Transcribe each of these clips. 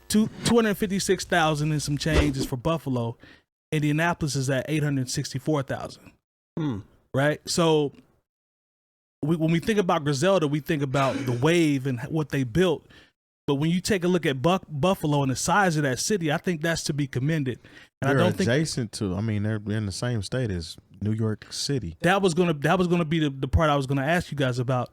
256,000 and some change is for Buffalo. Indianapolis is at 864,000. Right? So when we think about Griselda, we think about the wave and what they built. But when you take a look at Buffalo and the size of that city, I think that's to be commended. And they're I don't adjacent to. I mean, they're in the same state as New York City. That was gonna be the part I was gonna ask you guys about.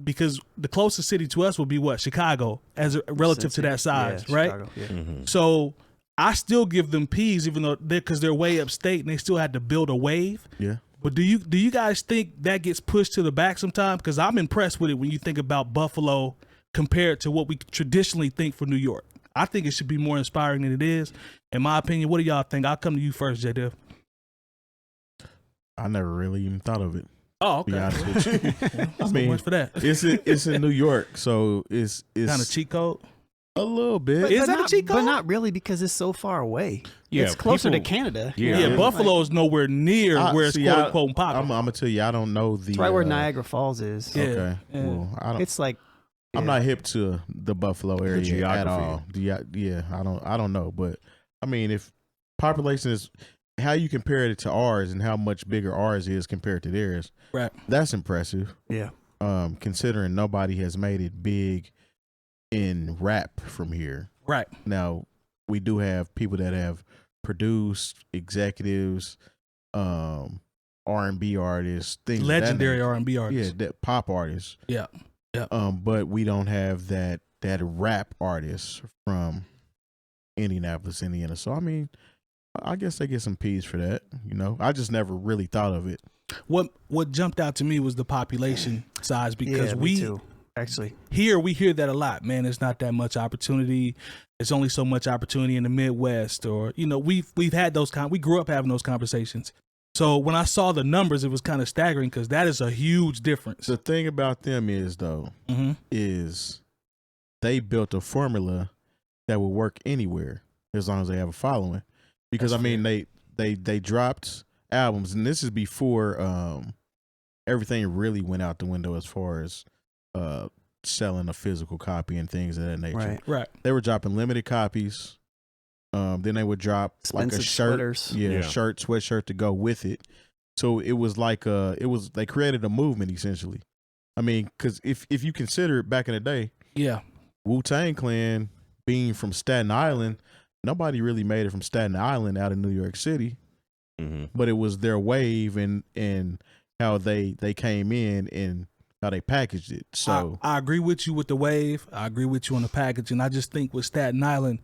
Because the closest city to us would be what? Chicago, as relative to that size, right? Chicago, yeah. So I still give them P's, even though they're way upstate and they still had to build a wave. Yeah. But do you guys think that gets pushed to the back sometimes? Because I'm impressed with it when you think about Buffalo compared to what we traditionally think for New York. I think it should be more inspiring than it is. In my opinion, what do y'all think? I'll come to you first, Jay Diff. I never really even thought of it. Oh, okay. To be honest with you. I mean, much for that. It's in New York, so it's kind of cheat code. A little bit. Is that a cheat code? But not really, because it's so far away. Yeah, it's closer to Canada. Yeah, Buffalo is nowhere near where it's quote unquote popular. I'm gonna tell you, I don't know the. It's right where Niagara Falls is. Yeah. Okay. Yeah. Well, I don't. It's like. I'm not hip to the Buffalo area geography. at all. Yeah, I don't know, but I mean, if population is how you compare it to ours and how much bigger ours is compared to theirs, right? That's impressive. Yeah. Considering nobody has made it big in rap from here. Right. Now, we do have people that have produced, executives, R&B artists, things legendary R&B artists. Yeah, that pop artists. Yeah. Yeah. But we don't have that rap artist from Indianapolis, Indiana. So I mean, I guess they get some P's for that. You know, I just never really thought of it. What jumped out to me was the population size, because me too, actually here we hear that a lot. Man, there's not that much opportunity. There's only so much opportunity in the Midwest, or we've had those we grew up having those conversations. So when I saw the numbers, it was kind of staggering, because that is a huge difference. The thing about them is is they built a formula that will work anywhere as long as they have a following. Because I mean, they dropped albums, and this is before everything really went out the window as far as selling a physical copy and things of that nature. Right. They were dropping limited copies. Then they would drop expensive like a shirt, sweaters. Shirt, sweatshirt to go with it. So it was like they created a movement essentially. I mean, because if you consider it back in the day, Wu-Tang Clan being from Staten Island, nobody really made it from Staten Island out of New York City. But it was their wave and how they came in and how they packaged it. So I agree with you with the wave. I agree with you on the packaging. I just think with Staten Island,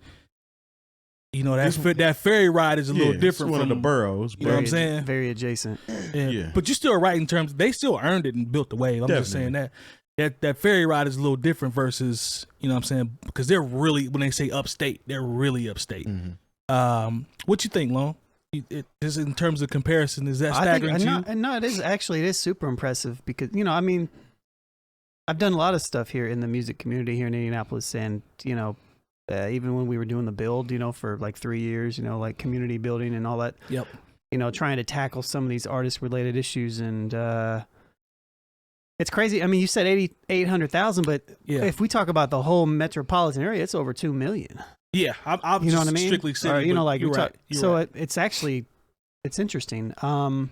that ferry ride is a little different. It's one of the boroughs. You know what I'm saying? Very adjacent. Yeah. But you're still right in terms, they still earned it and built the wave. I'm just saying that ferry ride is a little different versus, you know what I'm saying? Because they're really, when they say upstate, they're really upstate. What you think, Lone? Just in terms of comparison, is that staggering to you? No, it is super impressive, because, I mean, I've done a lot of stuff here in the music community here in Indianapolis, and, even when we were doing the build, for like 3 years, like community building and all that. Yep. Trying to tackle some of these artist related issues, and it's crazy. I mean, you said 800,000, but if we talk about the whole metropolitan area, it's over 2 million. Yeah, I'm you know what I mean? Strictly city. Or, like you're right. It's actually, it's interesting. And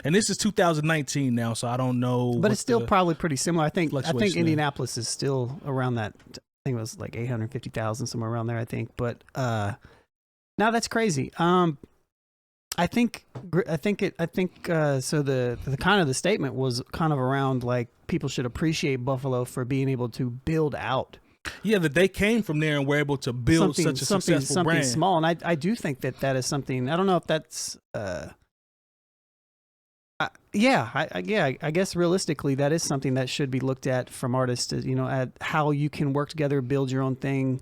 this is 2019 now, so I don't know. But it's still probably pretty similar. I think Indianapolis is is still around that. I think it was like 850,000, somewhere around there, I think. But now that's crazy. I think so the kind of the statement was kind of around like people should appreciate Buffalo for being able to build out. Yeah, that they came from there and were able to build such a successful brand. Something small, and I do think that is something. I don't know if that's I guess realistically that is something that should be looked at from artists, at how you can work together, build your own thing,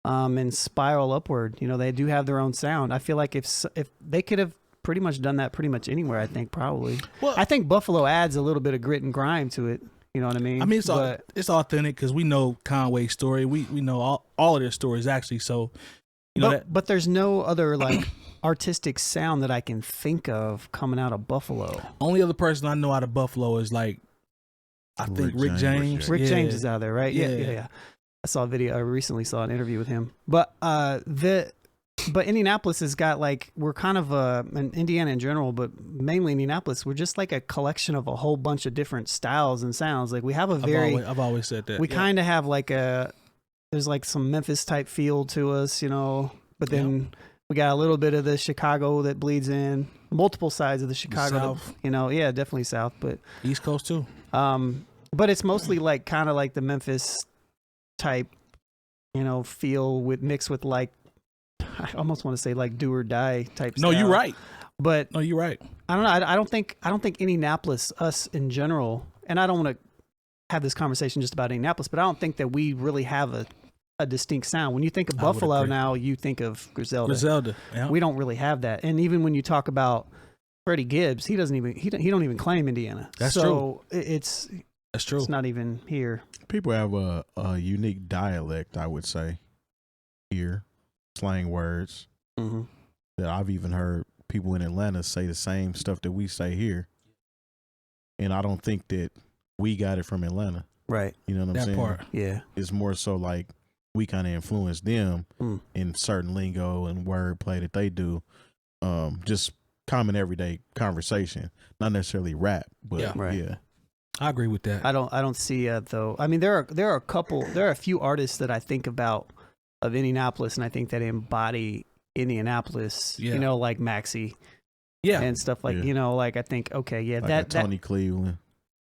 and spiral upward. They do have their own sound. I feel like if they could have pretty much done that pretty much anywhere, I think probably. Well, I think Buffalo adds a little bit of grit and grime to it. You know what I mean? I mean, it's authentic, because we know Conway's story. We know all of their stories, actually. So, but there's no other like artistic sound that I can think of coming out of Buffalo. Only other person I know out of Buffalo is like, I think Rick James. Rick James is out there, right? Yeah. I saw a video. I recently saw an interview with him. But Indianapolis has got like, we're kind of in Indiana in general, but mainly Indianapolis, we're just like a collection of a whole bunch of different styles and sounds. Like we have a I've always said that. We kind of have like there's like some Memphis type feel to us, you know, but then we got a little bit of the Chicago that bleeds in, multiple sides of the Chicago, South. You know, yeah, definitely South, but East Coast too. But it's mostly like kind of like the Memphis type, you know, feel with mixed with like, I almost want to say like do or die type No, style. you're right. But no, you're right. I don't know. I don't think Indianapolis, us in general, and I don't want to have this conversation just about Indianapolis, but I don't think that we really have a distinct sound. When you think of Buffalo now, you think of Griselda. Griselda. Yeah. We don't really have that. And even when you talk about Freddie Gibbs, he don't even claim Indiana. That's true. That's true. It's not even here. People have a unique dialect, I would say, here, slang words that I've even heard people in Atlanta say the same stuff that we say here. And I don't think that we got it from Atlanta. Right. You know what I'm saying? That part. Yeah. It's more so like we kind of influence them in certain lingo and wordplay that they do. Just common everyday conversation, not necessarily rap, but yeah. I agree with that. I don't see it though. I mean, there are a few artists that I think about of Indianapolis, and I think that embody Indianapolis. Yeah. You know, like Maxie. Yeah. And stuff like you know, like I think like that Tony Cleveland.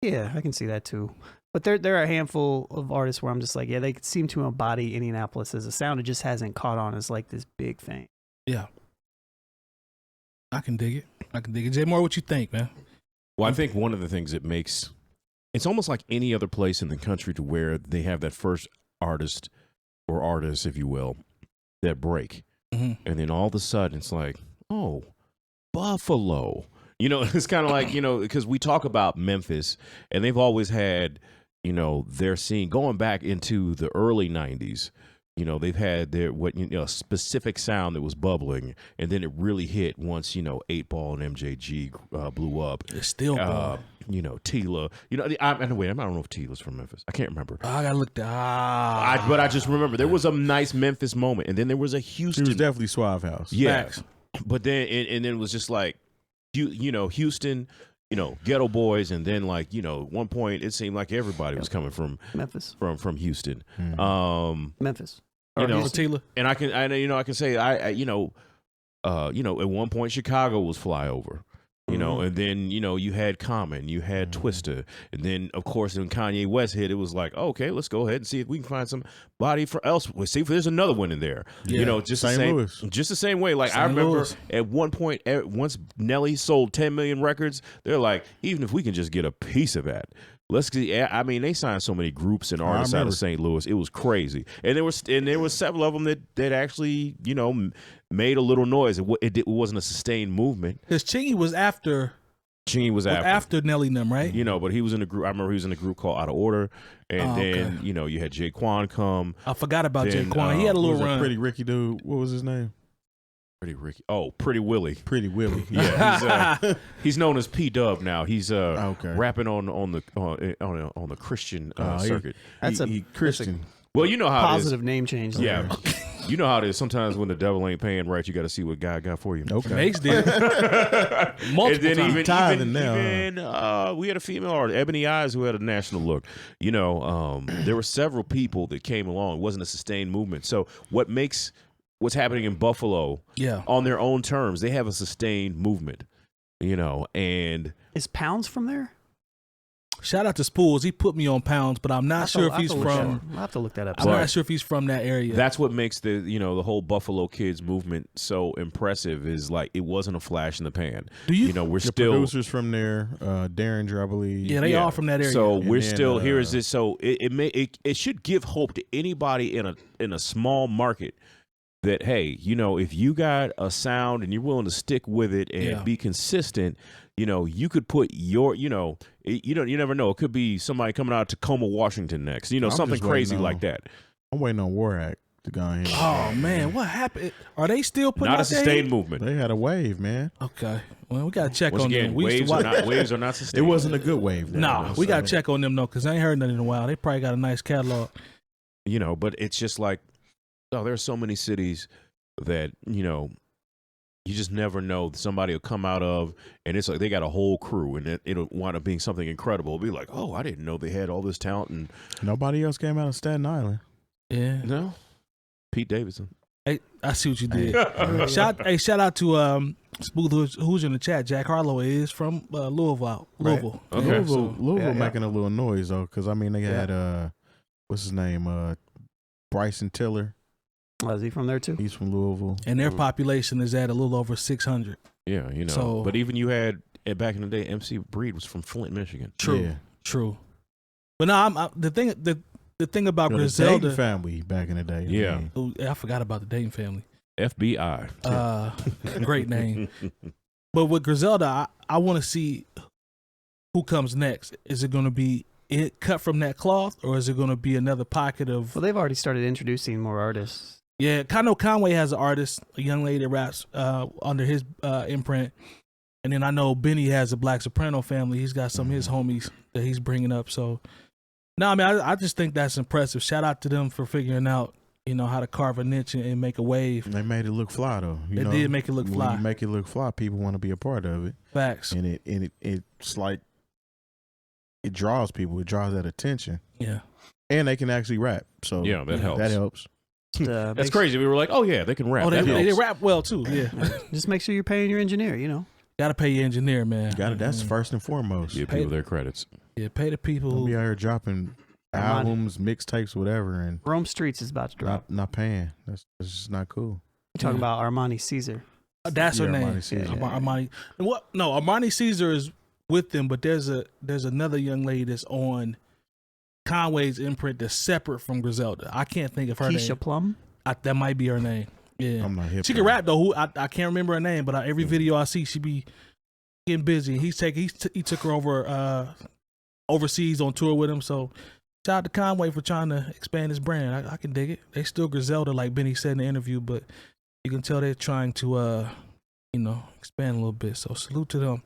Yeah, I can see that too. But there are a handful of artists where I'm just like, yeah, they seem to embody Indianapolis as a sound. It just hasn't caught on as like this big thing. Yeah. I can dig it. Jay Moore, what you think, man? Well, I think one of the things that makes it's almost like any other place in the country to where they have that first artist or artists, if you will, that break. And then all of a sudden it's like, oh, Buffalo. You know, it's kind of like, you know, because we talk about Memphis and they've always had, you know, their scene going back into the early 90s. You know, they've had their specific sound that was bubbling, and then it really hit once, you know, 8-Ball and MJG blew up. It's still you know, 𝗲𝗲. You know, I don't know if 𝗲𝗲's from Memphis. I can't remember. I gotta look that. But I just remember there was a nice Memphis moment, and then there was a Houston. It was definitely Suave House. Yeah, Facts. but then and then it was just like, you know, Houston. You know, Ghetto Boys, and then like, you know, at one point it seemed like everybody was coming from Memphis, from Houston. Memphis, you know, 𝗲𝗲. and I can say you know, at one point Chicago was flyover. You know, and then, you know, you had Common, you had Twista, and then, of course, when Kanye West hit, it was like, oh, okay, let's go ahead and see if we can find somebody for elsewhere. See if there's another one in there. Yeah. You know, just the same way. Like, St. I remember Louis. at one point, once Nelly sold 10 million records, they're like, even if we can just get a piece of that, let's get. I mean, they signed so many groups and artists out of St. Louis. It was crazy, and there was several of them that actually, you know, made a little noise. It wasn't a sustained movement. Because Chingy was after Nelly and them, right? You know, but he was in a group. I remember he was in a group called Out of Order, and then you know, you had Jaquan come. I forgot about Jaquan. He had a little run. Pretty Ricky dude. What was his name? Pretty Ricky. Oh, Pretty Willie. Pretty Willie. Yeah, he's known as P-Dub now. He's okay. rapping on the Christian circuit. That's he Christian. Well, you know how positive name change. Yeah. You know how it is. Sometimes when the devil ain't paying right, you got to see what God got for you. Okay. Mace did. Multiple times. Even we had a female artist, Ebony Eyes, who had a national look. You know, there were several people that came along. It wasn't a sustained movement. So what makes what's happening in Buffalo on their own terms, they have a sustained movement, you know, and... Is Pounds from there? Shout out to Spools. He put me on Pounds, but I'm not sure if he's from... I'll have to look that up. I'm not sure if he's from that area. That's what makes the whole Buffalo Kids movement so impressive is like it wasn't a flash in the pan. You know, we're still... producers from there, Derringer, I believe. Yeah, they all from that area. So we're still... Here is this. So it should give hope to anybody in a small market that, hey, you know, if you got a sound and you're willing to stick with it and be consistent, you know, you could put your, you know, you never know. It could be somebody coming out of 𝗏𝗏, Washington next, you know, something crazy like that. I'm waiting on Warhack to go in. Oh, man, what happened? Are they still putting Not out a sustained movement. They had a wave, man. Okay. Well, we got to check Once on again, them. waves are not sustained. It wasn't a good wave. No, we got to check on them, though, because I ain't heard nothing in a while. They probably got a nice catalog. you know, but it's just like, oh, there's so many cities that, you know, you just never know. Somebody will come out of, and it's like they got a whole crew, and it'll wind up being something incredible. It'll be like, oh, I didn't know they had all this talent. And nobody else came out of Staten Island. Yeah. No. Pete Davidson. Hey, I see what you did. Shout out to Smooth, who's in the chat. Jack Harlow is from Louisville. Right. Okay. Louisville making a little noise though, because I mean they had what's his name, Bryson Tiller. Oh, is he from there too? He's from Louisville, and their population is at a little over 600. Yeah, you know. So, but even you had back in the day, MC Breed was from Flint, Michigan. True. But no, the thing about Griselda, the Dayton family back in the day. Yeah, I forgot about the Dayton family. FBI. Great name. But with Griselda, I want to see who comes next. Is it going to be cut from that cloth, or is it going to be another pocket of? Well, they've already started introducing more artists. Yeah, 𝗏𝗏 has an artist, a young lady that raps under his imprint. And then I know Benny has a Black Soprano family. He's got some of his homies that he's bringing up. So, no, I mean, I just think that's impressive. Shout out to them for figuring out, you know, how to carve a niche and make a wave. They made it look fly, though. They did make it look fly. When you make it look fly, people want to be a part of it. Facts. And it's like, it draws people. It draws that attention. Yeah. And they can actually rap. So yeah, that helps. That helps. That's crazy. We were like, oh yeah, they can rap. Oh, they rap well too. Yeah. Just make sure you're paying your engineer. You know, gotta pay your engineer, man. That's first and foremost. Give people their credits. Yeah, pay the people Don't who be out here dropping albums, mixtapes, whatever, and Rome Streets is about to drop. Not paying. That's just not cool. You talking about Armani Caesar? That's her name. Armani Caesar. Armani. What? No, Armani Caesar is with them, but there's another young lady that's on Conway's imprint that's separate from Griselda. I can't think of her name. 𝗏𝗏 That might be her name. Yeah, I'm not hip. She can rap though. I can't remember her name, but every video I see, she be getting busy. He took her over overseas on tour with him. So shout out to Conway for trying to expand his brand. I can dig it. They still Griselda, like Benny said in the interview, but you can tell they're trying to expand a little bit. So salute to them.